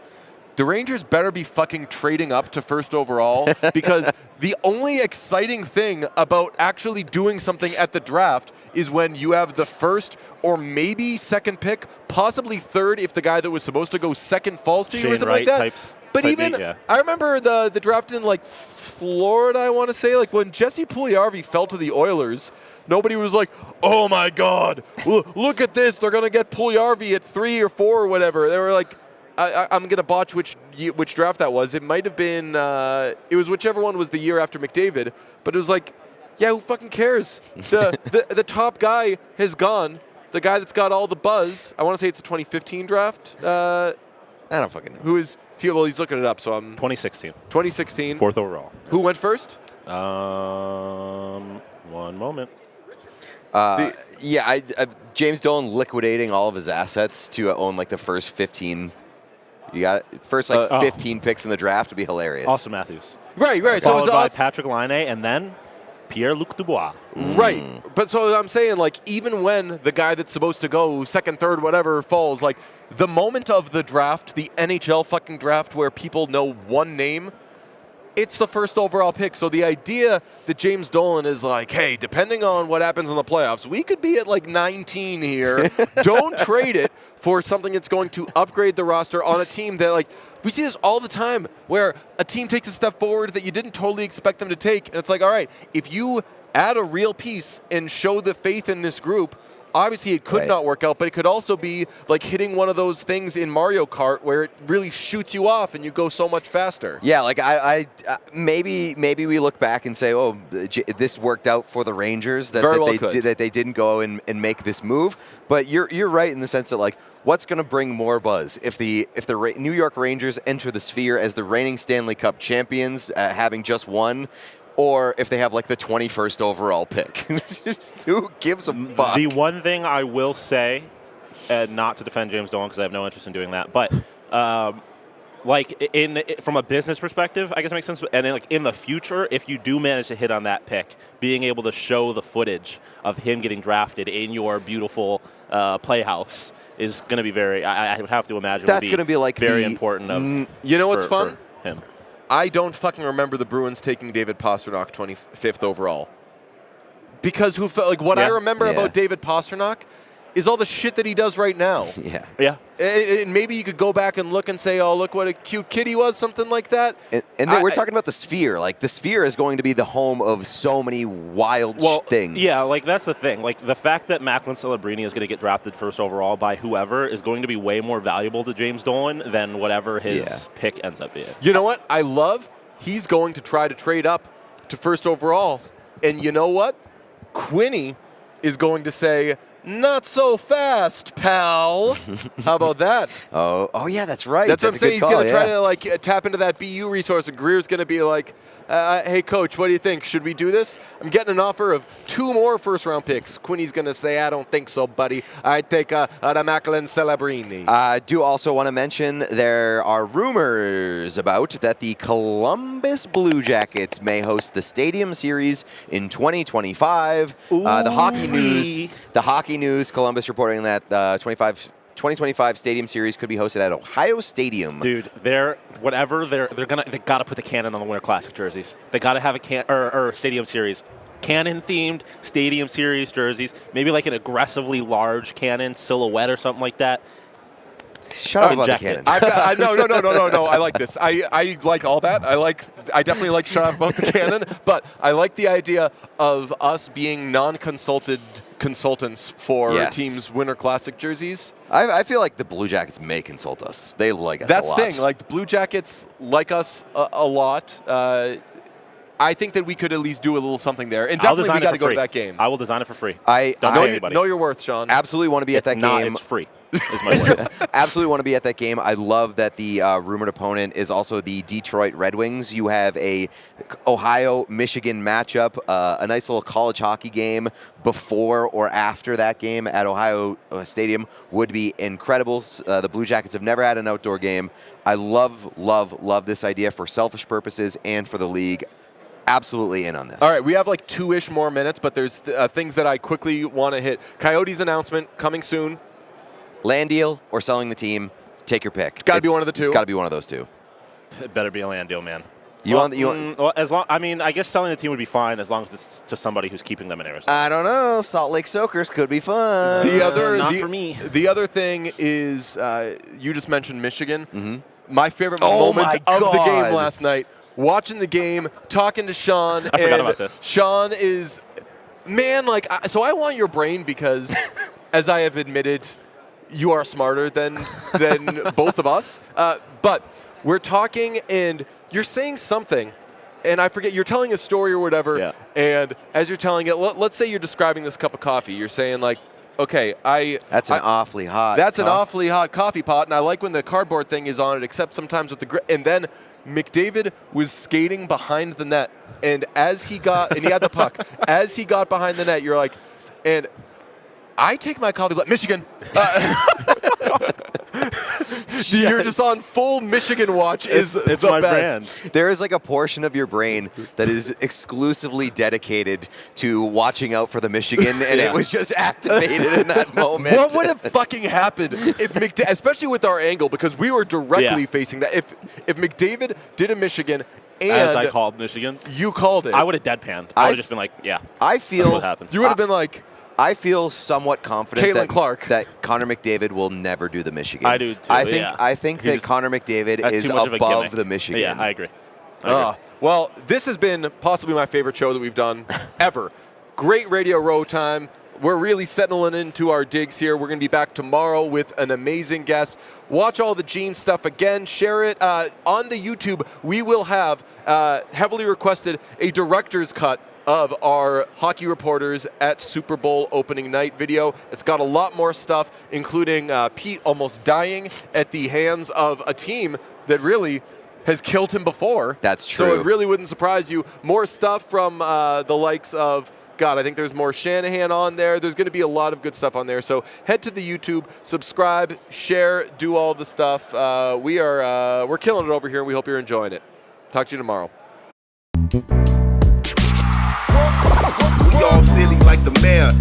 the Rangers better be fucking trading up to first overall because the only exciting thing about actually doing something at the draft is when you have the first or maybe second pick, possibly third if the guy that was supposed to go second falls to you or something like that. But even, I remember the draft in like Florida, I want to say, like when Jesse Puljujarvi fell to the Oilers, nobody was like, oh my God, look at this. They're going to get Puljujarvi at 3 or 4 or whatever. They were like, I'm going to botch which draft that was. It might have been, it was whichever one was the year after McDavid. But it was like, yeah, who fucking cares? The top guy has gone. The guy that's got all the buzz. I want to say it's a 2015 draft. I don't fucking know. Who is, well, he's looking it up, so I'm... 2016. 2016. 4th overall. Who went first? One moment. James Dolan liquidating all of his assets to own like the first 15. You got first 15 picks in the draft would be hilarious. Austin Matthews. Right. So it was by Patrick Laine and then Pierre-Luc Dubois. Right. But so I'm saying, like, even when the guy that's supposed to go second, third, whatever falls, like, the moment of the draft, the NHL fucking draft where people know one name, it's the first overall pick. So the idea that James Dolan is like, hey, depending on what happens in the playoffs, we could be at like 19 here. Don't trade it for something that's going to upgrade the roster on a team that, like, we see this all the time where a team takes a step forward that you didn't totally expect them to take. And it's like, all right, if you add a real piece and show the faith in this group, obviously it could not work out, but it could also be like hitting one of those things in Mario Kart where it really shoots you off and you go so much faster. Yeah, like I maybe we look back and say, oh, this worked out for the Rangers that they didn't go and make this move. But you're right in the sense that, like, what's going to bring more buzz if the New York Rangers enter the Sphere as the reigning Stanley Cup champions, having just won, or if they have like the 21st overall pick? Who gives a fuck? The one thing I will say, not to defend James Dolan because I have no interest in doing that, but from a business perspective, I guess it makes sense. And then, like, in the future, if you do manage to hit on that pick, being able to show the footage of him getting drafted in your beautiful playhouse is going to be very. I would have to imagine that's going to be like very important. You know what's fun? For him. I don't fucking remember the Bruins taking David Pastrnak 25th overall. Because I remember about David Pastrnak is all the shit that he does right now. Yeah. And maybe you could go back and look and say, oh, look what a cute kid he was, something like that. And then we're talking about the Sphere. Like, the Sphere is going to be the home of so many wild things. Yeah, like, that's the thing. Like, the fact that Macklin Celebrini is going to get drafted first overall by whoever is going to be way more valuable to James Dolan than whatever his pick ends up being. You know what? I love he's going to try to trade up to first overall. And you know what? Quinny is going to say, not so fast, pal. How about that? Oh yeah, that's right. That's what I'm saying. He's going to try to tap into that BU resource, and Greer's going to be like, hey, coach, what do you think? Should we do this? I'm getting an offer of 2 more first-round picks. Quinny's going to say, I don't think so, buddy. I take the Macklin Celebrini. I do also want to mention there are rumors about that the Columbus Blue Jackets may host the Stadium Series in 2025. The Hockey News, Columbus reporting that 2025 Stadium Series could be hosted at Ohio Stadium. Dude, they got to put the cannon on the Winter Classic jerseys. They got to have a Stadium Series. Cannon-themed Stadium Series jerseys. Maybe like an aggressively large cannon silhouette or something like that. Shut up about the cannon. No. I like this. I like all that. I definitely like shut up about the cannon, but I like the idea of us being non-consulted consultants for teams' Winter Classic jerseys. I feel like the Blue Jackets may consult us. They like us a lot. That's the thing. Like, the Blue Jackets like us a lot. I think that we could at least do a little something there. And definitely we got to go to that game. I will design it for free. Know your worth, Sean. Absolutely want to be at that game. It's free. Is my word. Absolutely want to be at that game. I love that the rumored opponent is also the Detroit Red Wings. You have a Ohio-Michigan matchup, a nice little college hockey game before or after that game at Ohio Stadium would be incredible. The Blue Jackets have never had an outdoor game. I love this idea for selfish purposes and for the league. Absolutely in on this. All right, we have like 2-ish more minutes, but there's things that I quickly want to hit. Coyotes announcement coming soon. Land deal or selling the team. Take your pick. Got to be one of the two. It's got to be one of those two. It better be a land deal, man. Well, as long. I mean, I guess selling the team would be fine as long as it's to somebody who's keeping them in Arizona. I don't know. Salt Lake Soakers could be fun. Not for me. The other thing is, you just mentioned Michigan. Mm-hmm. My favorite moment of the game last night, watching the game, talking to Sean. I forgot about this. Sean is, man, like, so I want your brain because, as I have admitted, you are smarter than both of us. But we're talking and you're saying something, and I forget, you're telling a story or whatever, and as you're telling it, let's say you're describing this cup of coffee. You're saying, like, okay, That's an awfully hot an awfully hot coffee pot, and I like when the cardboard thing is on it, except sometimes with the grit. And then McDavid was skating behind the net, and as he got, and he had the puck, as he got behind the net, you're like, and I take my coffee, Michigan. You're just on full Michigan watch. It's the my best. brand. There is like a portion of your brain that is exclusively dedicated to watching out for the Michigan, and it was just activated in that moment. What would have fucking happened if McDavid, especially with our angle, because we were directly facing that. If McDavid did a Michigan and As I called Michigan, you called it, I would have deadpanned. I would have just been like, yeah. I feel what happens. you would have been like, I feel somewhat confident Caitlin that, Clark. that Connor McDavid will never do the Michigan. I do too. I think that just- Connor McDavid That's is too much of a above gimmick. the Michigan. Yeah, I agree. well, this has been possibly my favorite show that we've done ever. Great Radio Row time. We're really settling into our digs here. We're going to be back tomorrow with an amazing guest. Watch all the Gene stuff again. Share it on the YouTube. We will have heavily requested a director's cut of our hockey reporters at Super Bowl opening night video. It's got a lot more stuff, including Pete almost dying at the hands of a team that really has killed him before. That's true. So it really wouldn't surprise you. More stuff from the likes of, God, I think there's more Shanahan on there. There's going to be a lot of good stuff on there. So head to the YouTube, subscribe, share, do all the stuff. We're killing it over here, and we hope you're enjoying it. Talk to you tomorrow. We all silly like the mayor.